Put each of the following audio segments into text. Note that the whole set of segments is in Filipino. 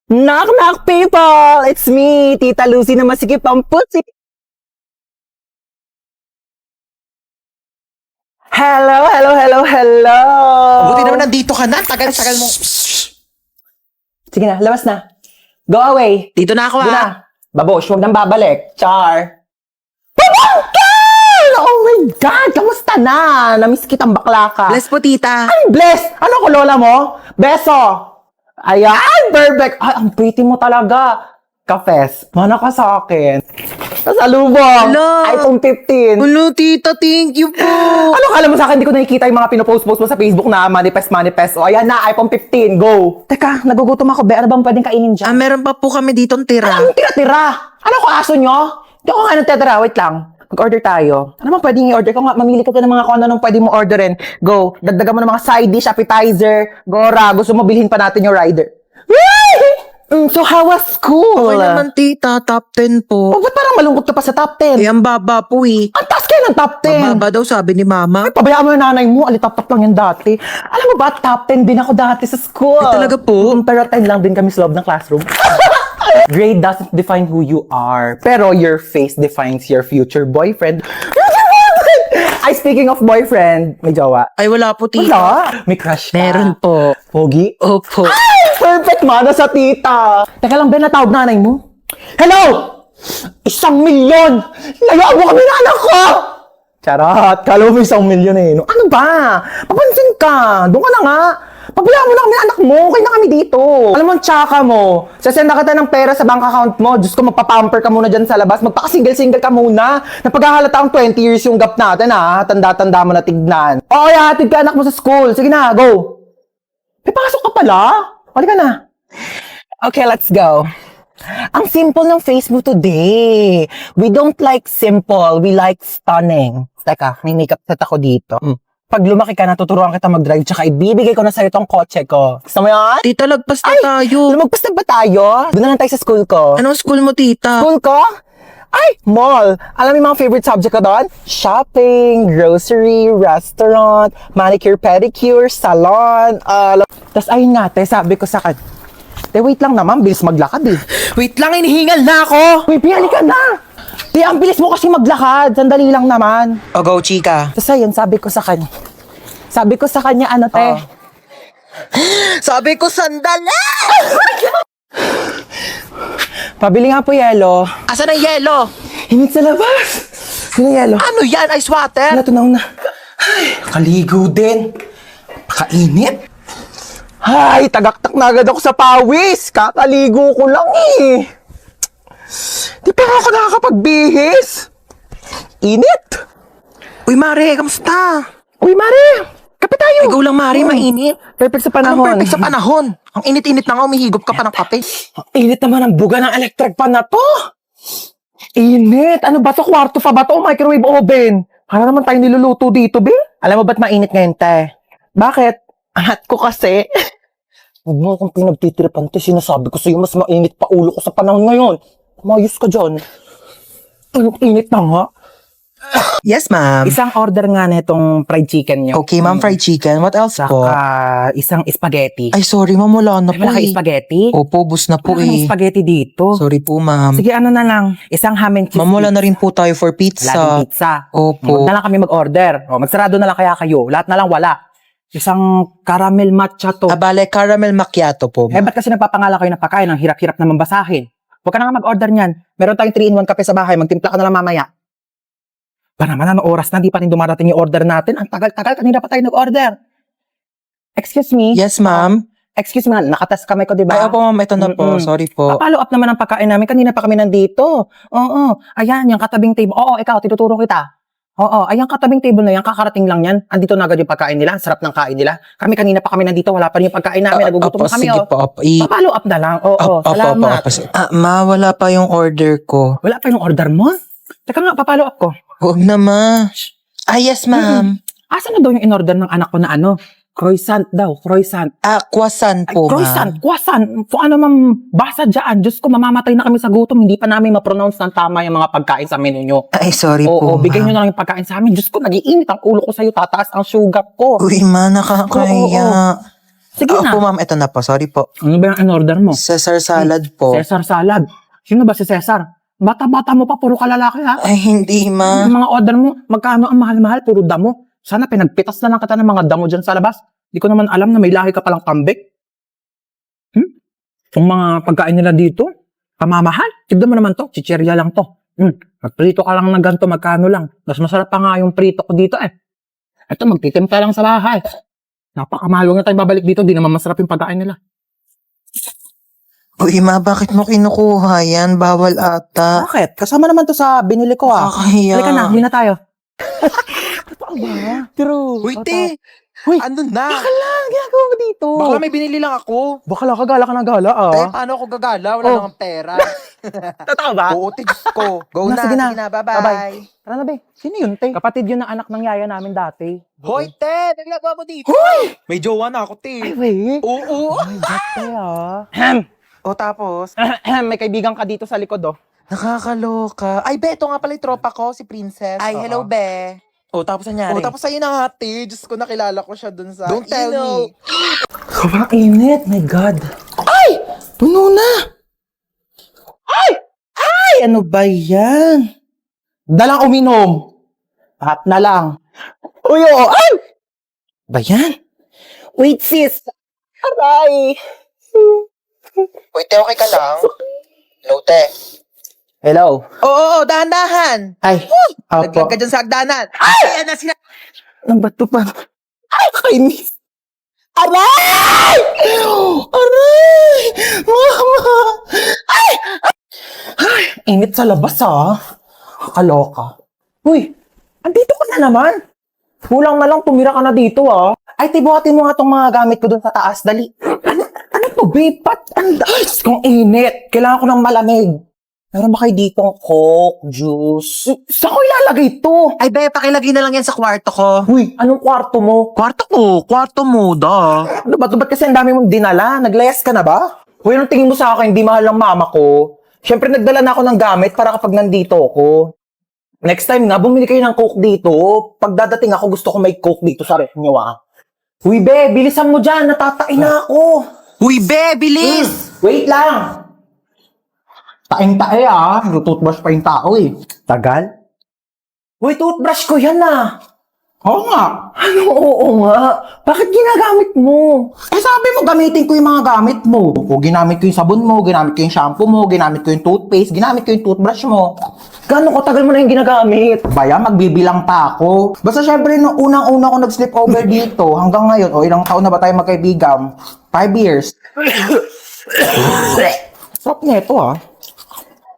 Knock knock people! It's me, Tita Lucy na masikip ang pusi. Hello, hello, hello, hello! Buti naman nandito ka na. Tagal-tagal mo. Sige na, labas na. Go away. Dito na ako Doon na. ah. Babosh, huwag nang babalik. Char. Babangkel! Oh my God! Kamusta na? Namiss kitang bakla ka. Bless po, tita. Ay, bless! Ano ko, lola mo? Beso! Ayan, perfect! Ay, ang pretty mo talaga. Kafes, mana ka sa akin. Pasalubong! Hello. iPhone 15. Hello, tita. Thank you po. Ano kala mo sa akin, di ko nakikita yung mga pinopost-post mo sa Facebook na manifest. O, ayan na, iPhone 15, go! Teka, nagugutom ako, be. Ano bang pwedeng kainin dyan? Meron pa po kami dito tira. Ano tira-tira? Ano ko aso nyo? Hindi ako nga nagtitira. Wait lang. Mag-order tayo. Ano bang pwedeng i-order ko nga? Mamili ka ng mga kung ano pwede mo orderin. Go. Dagdagan mo ng mga side dish, appetizer. Gora. Gusto mo bilhin pa natin yung rider. So how was school? Okay naman, tita. Top 10 po. Oh, ba't parang malungkot ka pa sa top 10? Eh, ang baba po eh. Ang taas kayo ng top 10. Mababa daw, sabi ni mama. Ay, pabayaan mo yung nanay mo. Alitap-tap lang yan dati. Alam mo ba, top 10 din ako dati sa school. Ay, talaga po? Pero 10 lang din kami sa loob ng classroom. Grade doesn't define who you are. Pero your face defines your future boyfriend. Ay, speaking of boyfriend, may jowa. Ay, wala po, tita. Wala. May crush ka. Meron po. Pogi? Opo. Ay, perfect mana sa tita. Teka lang, Ben, natawag nanay mo. Hello! 1,000,000! Layaan mo kami na anak ko! Charot, kala mo 1,000,000 eh. No? Ano ba? Papansin ka. Doon ka na nga. Pabayaan mo na kami anak mo. Okay na kami dito. Alam mo, ang tsaka mo. Sasenda kita ng pera sa bank account mo. Diyos ko, magpapamper ka muna dyan sa labas. Magpaka-single-single ka muna. Napaghahalata ang 20 years yung gap natin, ha? Tanda-tanda mo na tignan. O, kaya hatid ka anak mo sa school. Sige na, go. May pasok ka pala. Hali ka na. Okay, let's go. Ang simple ng face mo today. We don't like simple. We like stunning. Teka, may makeup set ako dito. Pag lumaki ka, natuturuan kita mag-drive, tsaka ibibigay ko na sa'yo tong kotse ko. Gusto mo yan? Tita, lagpas na tayo. Lumagpas na ba tayo? Doon na lang tayo sa school ko. Anong school mo, tita? School ko? Ay, mall. Alam mo yung mga favorite subject ko doon? Shopping, grocery, restaurant, manicure, pedicure, salon. Tapos ayun nga, te, sabi ko sa te, wait lang naman, bilis maglakad eh. Wait lang, hinihingal na ako. Uy, piyali ka na! Te, ang bilis mo kasi maglakad. Sandali lang naman. O, go, chika. Tapos ayun, sabi ko sa kanya, ano, te? Sabi ko, sandali! Pabili nga po yelo. Asan ang yelo? Hinit sa labas. Sino yelo? Ano yan? Ice water? Ano, tunaw na. Ay, kaligo din. Kainit. Ay, tagaktak na agad ako sa pawis. Kakaligo ko lang eh. Di pa ako nakakapagbihis. Init. Uy, Mare, kamusta? Uy, Mare. Kape tayo. Ikaw lang, Mare, mainit. Perfect sa Anong panahon. perfect sa panahon? Ang init-init na nga, umihigop ka pa ng kape. Ang init naman ang buga ng electric pan na to. Init. Ano ba to? Kwarto pa ba to? Microwave oven. Para naman tayo niluluto dito, be. Alam mo ba't mainit ngayon, te? Bakit? Angat ko kasi. Huwag mo akong pinagtitiripan, te. Sinasabi ko sa'yo, mas mainit pa ulo ko sa panahon ngayon. Mayos ka dyan. Ang init na nga. Yes, ma'am. Isang order nga na itong fried chicken nyo. Okay, ma'am, fried chicken. What else po? Saka isang spaghetti. Ay, sorry, ma'am, wala na po Malaki eh. spaghetti? Opo, bus na po Wala eh. kang spaghetti dito. Sorry po, ma'am. Sige, ano na lang. Isang ham and cheese. Ma'am, wala na rin po tayo for pizza. Laging pizza. Opo. Huwag na lang kami mag-order. O, magsarado na lang kaya kayo. Lahat na lang wala. Isang caramel matcha to. Abale, caramel macchiato po. Eh, ba't kasi nagpapangala kayo ng pagkain? Ang hirap-hirap naman basahin. Huwag ka na nga mag-order niyan. Meron tayong 3-in-1 kape sa bahay. Magtimpla ka na lang mamaya. Ba naman, anong oras na? Di pa rin dumarating yung order natin. Ang tagal-tagal. Kanina pa tayo nag-order. Excuse me? Yes, ma'am. Excuse me, nakatas kamay ko, di ba? Ay, opo, ma'am, ito na po. Mm-mm. Sorry po. Follow up naman ang pagkain namin. Kanina pa kami nandito. Oo. Ayan, yung katabing table. Oo, ikaw, tinuturo kita. Oo, ayan katabing table na yan. Kakarating lang yan. Andito na agad yung pagkain nila. Sarap ng kain nila. Kami kanina pa kami nandito. Wala pa rin yung pagkain namin. Nagugutom Opo, na kami. sige Oh. po. Opo, Follow up na lang. Oo, salamat. Ma, wala pa yung order ko. Wala pa yung order mo? Teka nga, papalo up ko. Huwag na, ma. Ah, yes, ma'am. Asa na daw yung in-order ng anak ko na ano? Croissant daw, croissant. Croissant Ay, po, croissant, ma'am. croissant. Kung ano mang basa dyan. Diyos ko, mamamatay na kami sa gutom. Hindi pa namin ma-pronounce ng tama yung mga pagkain sa menu nyo. Ay, sorry Oo, po, bigay nyo ma'am. na lang yung pagkain sa amin. Diyos ko, nag-iinit ang ulo ko sa'yo. Tataas ang sugar ko. Uy, ma, nakakaya. Sige na. Opo, ma'am. Ito na po. Sorry po. Ano ba yung in-order mo? Caesar salad po. Cesar salad. Sino ba si Cesar? Bata-bata mo pa, puro kalalaki ha? Ay, hindi, ma. Yung mga order mo, magkano ang mahal-mahal, puro damo. Sana pinagpitas na lang kita ng mga damo dyan sa labas. Di ko naman alam na may lahi ka palang kambik. Yung mga pagkain nila dito, pamamahal. Tignan mo naman to, chichirya lang to. Magprito ka lang ng ganito, magkano lang. Mas masarap pa nga yung prito ko dito eh. Ito, magtitimpa lang sa bahay. Napakamahal, huwag na tayo babalik dito, di naman masarap yung pagkain nila. Uy, ma, bakit mo kinukuha yan? Bawal ata. Bakit? Kasama naman to sa binili ko ah. Kakahiya. Halika na, huli na tayo. Totoo ba? True. Uy, te. Uy, Ano na? ang ginagawa mo dito? Baka may binili lang ako. Bakala ka gala ka na gala ah. Te, paano ako gagala? Wala Oh. namang pera. Totoo ba? Oo, te, Diyos ko. Go na, Sige na. sige na. Bye-bye. Bye-bye. Tara na be. Sino yun, te? Kapatid yun ng anak ng yaya namin dati. Hoy, te! Naglagawa mo dito. May jowa na ako, Ay, te. wait. Oo. Ay, ba't te ah? O tapos, May kaibigan ka dito sa likod oh. nakakaloka. Ay, be, ito nga pala yung tropa ko, si Princess. Ay, hello, be. O, tapos nangyari? O, tapos sa'yo na nga, te. Diyos ko, nakilala ko siya dun sa... Don't tell me. Sobrang init, my God. Ay! Puno na! Ay, ano ba yan? Dalang uminom. Lahat na lang. Uy, oo, ay! Ba yan? Wait, sis. Aray. Uy, te, okay ka lang? Hello, te. Hello. Oo, dahan-dahan. Ay, Naglag apo. ka dyan sa hagdanan. Ay, yan na sila. Ang bato pa. Ay, kainis. Aray! Aray! Mama! Ay! Ay! Init sa labas, ah. Kaloka. Uy, andito ka na naman. Kulang na lang, tumira ka na dito, ah. Ay, tibuhatin mo nga tong mga gamit ko dun sa taas. Dali. Ano to, babe? Diyos kong init. Kailangan ko ng malamig. Meron ba kayo ditong Coke, juice? Saan ko ilalagay to? Ay, be, pakilagay na lang yan sa kwarto ko. Uy, anong kwarto mo? Kwarto mo, da. Ano ba? Ba't kasi ang dami mong dinala? Naglayas ka na ba? Uy, anong tingin mo sa akin? Hindi mahal ng mama ko. Siyempre, nagdala na ako ng gamit para kapag nandito ako. Next time nga, bumili kayo ng Coke dito. Pag dadating ako, gusto ko may Coke dito sa ref nyo, ah. Uy, be, bilisan mo dyan. Natatain na ako. Uy, be, bilis! Wait lang. Taing-tae, ah. Toothbrush pa yung tao, eh. Tagal. Uy, toothbrush ko yan, ah. Oo nga. Ano, oo nga. Bakit ginagamit mo? Eh, sabi mo, gamitin ko yung mga gamit mo. O, ginamit ko yung sabon mo, ginamit ko yung shampoo mo, ginamit ko yung toothpaste, ginamit ko yung toothbrush mo. Gano'ng katagal mo na yung ginagamit? Baya, magbibilang pa ako. Basta syempre, nung unang-una ko nag-sleep over dito, hanggang ngayon, o ilang taon na ba tayo magkaibigan? 5 years. Sarap neto, ah.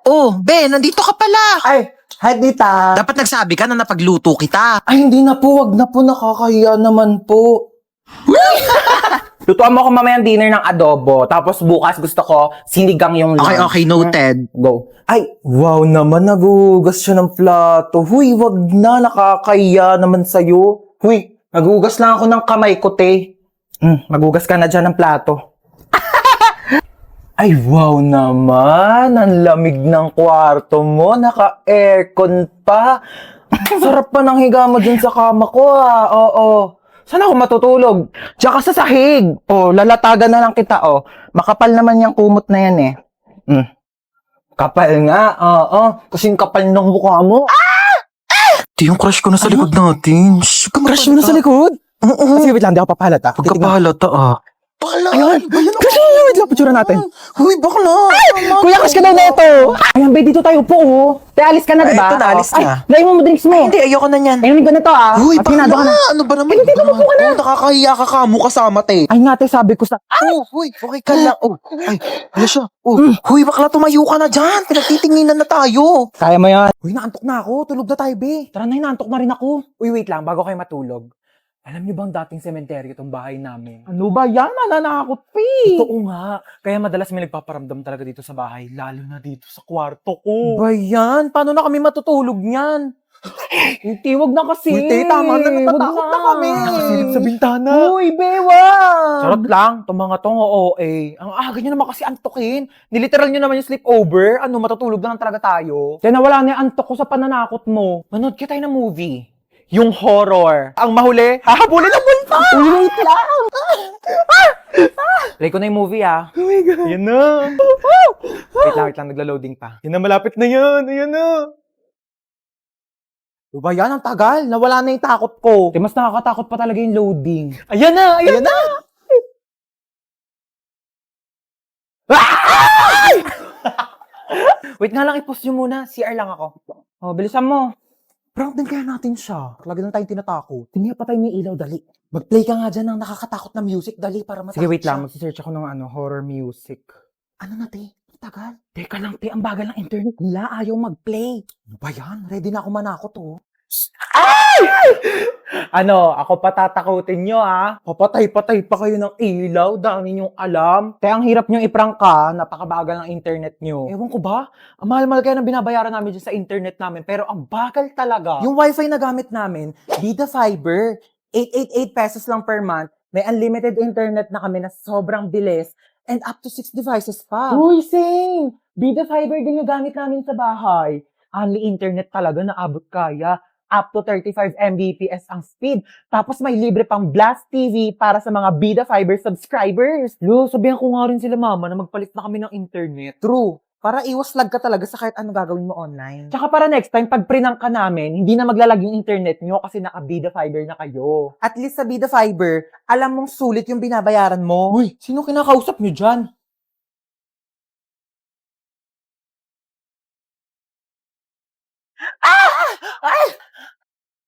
Oh, be, nandito ka pala. Ay, hi, Dita. Dapat nagsabi ka na napagluto kita. Ay, hindi na po. Wag na po. Nakakahiya naman po. Lutuan mo ako mamayang dinner ng adobo. Tapos bukas gusto ko sinigang yung lunch. Okay, noted. Go. Ay, wow naman. Nagugas siya ng plato. Huy, wag na. Nakakahiya naman sa'yo. Huy, nagugas lang ako ng kamay ko, te. Magugas ka na dyan ng plato. Ay, wow naman. Ang lamig ng kwarto mo. Naka-aircon pa. Sarap pa ng higa mo dun sa kama ko, ah. Oo. Saan ako matutulog? Tsaka sa sahig. Oh, lalatagan na lang kita, oh. Makapal naman yung kumot na yan, eh. Kapal nga, oo. Kasing kapal ng mukha mo. Ito yung crush ko na sa likod natin. Shh, Crush mo na sa likod? Sige, wait lang. Di ako papahalata. Pagkapahalata, ah. Bakla! Ayun! Kasi wait lang, picture natin. Huy, bakla! Kuya, crush ka daw na ito. Ayan, babe, dito tayo po, oh. Te, alis ka na, Ay, diba? ito na, alis na. Ay, dahil mo drinks mo. Hindi, ayoko na niyan. Ayun, ko na to, ah. Huy, At hinado bakla! ka na. Ano ba naman? Ay, dito, Ano upo ka na. Oh, nakakahiya ka kamo kasama, te. Ay, nga, te, sabi ko sa... Oh, huy, okay ka lang. Oh, ay, ano siya? Oh, huy, bakla, tumayo ka na dyan. Pinagtitinginan na tayo. Kaya mo yan. Uy, naantok na ako. Tulog na tayo, be. Tara na, naantok na rin ako. Uy, wait lang, bago kayo matulog. Alam niyo bang dating sementeryo itong bahay namin? Ano ba yan? Nananakot, pe. Totoo nga. Kaya madalas may nagpaparamdam talaga dito sa bahay, lalo na dito sa kwarto ko. Ba yan? Paano na kami matutulog niyan? Hindi, wag na kasi. Uy, te, tama na, natatakot na kami. Nakasilip sa bintana. Uy, bewa! Charot lang, itong mga tong OA. Ang aga nyo naman kasi antokin. Niliteral nyo naman yung sleepover. Ano, matutulog na lang talaga tayo. Kaya nawala na yung antok ko sa pananakot mo. Manood ka tayo ng movie. Yung horror. Ang mahuli, hahabulin ng multo! Wait lang! Play ko na yung movie, ah. Oh my God. Ayan na. Wait lang, nagla-loading pa. Yan na, malapit na yan. Ayan na. Diba yan, ang tagal. Nawala na yung takot ko. Mas nakakatakot pa talaga yung loading. Ayan na, ayan na. Wait nga lang, i-pause nyo muna. CR lang ako. Oh, bilisan mo. Prank din kaya natin siya. Lagi lang tayong tinatakot. Tingnan pa tayo may ilaw, dali. Mag-play ka nga dyan ng nakakatakot na music, dali, para matakot. Sige, wait lang. Mag-search ako ng horror music. Ano na, te? Tagal. Teka lang, te. Ang bagal ng internet nila. Ayaw mag-play. Ano ba yan? Ready na ako manakot, oh. Ay! Ano, ako patatakutin nyo, ah. Papatay-patay pa kayo ng ilaw, dami nyong alam. Kaya ang hirap nyong iprangka, napakabagal ng internet nyo. Ewan ko ba? Ang mahal-mahal kaya ng binabayaran namin dyan sa internet namin, pero ang bagal talaga. Yung wifi na gamit namin, Vida Fiber, 888 pesos lang per month. May unlimited internet na kami na sobrang bilis and up to 6 devices pa. Uy, same! Vida Fiber din yung gamit namin sa bahay. Only internet talaga na abot kaya. Up to 35 Mbps ang speed. Tapos may libre pang Blast TV para sa mga Vida Fiber subscribers. Lo, sabihan ko nga rin sila mama na magpalit na kami ng internet. True. Para iwas lag ka talaga sa kahit ano gagawin mo online. Tsaka para next time, pag prinang ka namin, hindi na maglalag yung internet nyo kasi naka-Vida Fiber na kayo. At least sa Vida Fiber, alam mong sulit yung binabayaran mo. Uy, sino kinakausap nyo dyan?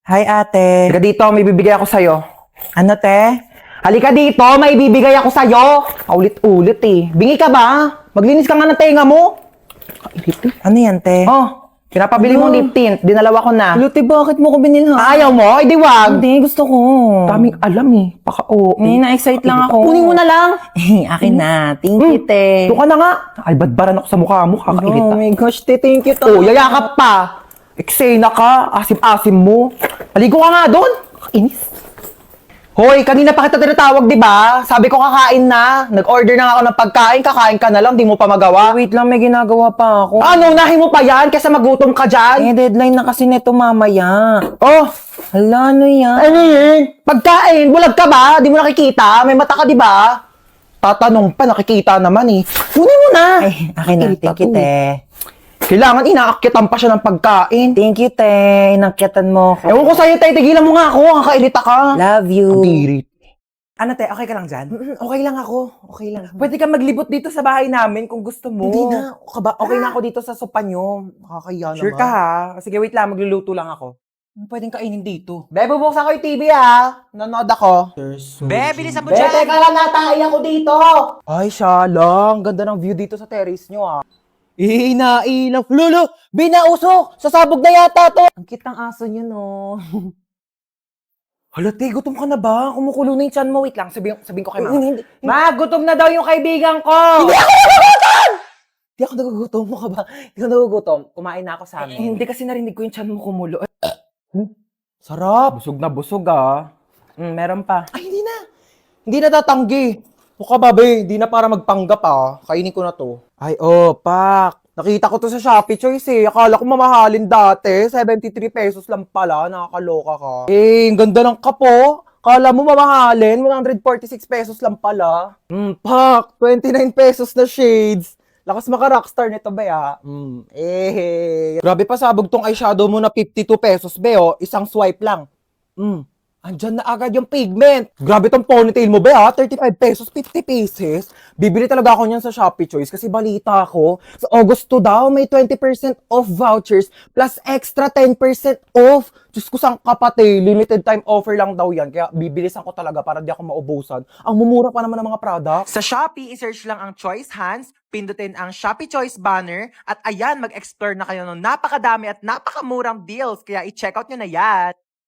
Hi, ate. Halika dito, may bibigay ako sa'yo. Ano, te? Halika dito, may bibigay ako sa'yo. Ulit-ulit eh. Bingi ka ba? Maglinis ka nga ng tenga mo. Kailit eh. Ano yan, te? Oh, pinapabili mong lip tint. Dinalawa ko na. Luti, bakit mo ko binilhan? Ayaw mo? Ay, di wag. Hindi, gusto ko. Daming alam eh. Paka-oo. Na-excite lang ako. Kunin mo na lang. Akin na. Thank you, te. Doon ka na nga. Albadbaran ako sa mukha mo. Kakailit Oh ah. my gosh, te. Thank you, te. Oh, yayakap pa. Eksena ka. Asim-asim mo. Aligo ka nga doon. Kainis. Hoy, kanina pa kita tinatawag, di ba? Sabi ko kakain na. Nag-order na nga ako ng pagkain. Kakain ka na lang. Di mo pa magawa. Wait lang, may ginagawa pa ako. Ano, unahin mo pa yan? Kesa magutom ka dyan. Eh, deadline na kasi neto mamaya. Oh, Hala, ano yan? ano yun? Pagkain, bulag ka ba? Di mo nakikita? May mata ka, di ba? Tatanong pa, nakikita naman eh. Kunin mo na. Ay, akin na. Nakikita Thank you, to. te. Kailangan inaakyatan pa siya ng pagkain. Thank you, te. Inakyatan mo ako. Ewan ko sa'yo, tay. Tigilan mo nga ako. Kakairita ka. Love you. Tirit. Ano, te? Okay ka lang dyan? Okay lang ako. Okay lang. Pwede ka maglibot dito sa bahay namin kung gusto mo. Hindi na. Okay na ako dito sa sopa nyo. Nakakaya naman. Sure ka, ha? Sige, wait lang. Magluluto lang ako. Pwedeng kainin dito. Be, bubuksan ko yung TV ha. Nanonood ako. Be, bilisan mo Be, dyan. teka lang natay ako dito. Ay, siya lang. Ganda ng view dito sa terrace nyo ah. Inailaw. Lolo, binausok. Sasabog na yata to. Ang cute ng aso niyo, no? Hala, te, gutom ka na ba? Kumukulo na yung chan mo. Wait lang, sabihin ko kay mama. Hindi. Ma, gutom na daw yung kaibigan ko. Hindi ako nagugutom mo ka ba? Hindi ako nagugutom. Kumain na ako sa amin. Hindi kasi narinig ko yung chan mo kumulo. Sarap. Busog na busog, ah. Meron pa. Ay, hindi na. Hindi na tatanggi. Mukha ba, be? Hindi na para magpanggap, ah. Kainin ko na to. Ay, oh, pak. Nakita ko to sa Shopee Choice, eh. Akala ko mamahalin dati. 73 pesos lang pala. Nakakaloka ka. Eh, ang ganda ng kapo. Kala mo mamahalin. 146 pesos lang pala. Pak. 29 pesos na shades. Lakas maka-rockstar nito, be, ah. Grabe pa sabog tong eyeshadow mo na 52 pesos, be, oh. Isang swipe lang. Andyan na agad yung pigment. Grabe tong ponytail mo, be, ha? 35 pesos, 50 pieces. Bibili talaga ako niyan sa Shopee Choice kasi balita ko, sa August 2 daw, may 20% off vouchers plus extra 10% off. Diyos ko, sang kapate, limited time offer lang daw yan. Kaya bibilisan ko talaga para di ako maubusan. Ang mumura pa naman ng mga products. Sa Shopee, isearch lang ang Choice Hands, pindutin ang Shopee Choice banner, at ayan, mag-explore na kayo ng napakadami at napakamurang deals. Kaya i-check out nyo na yan.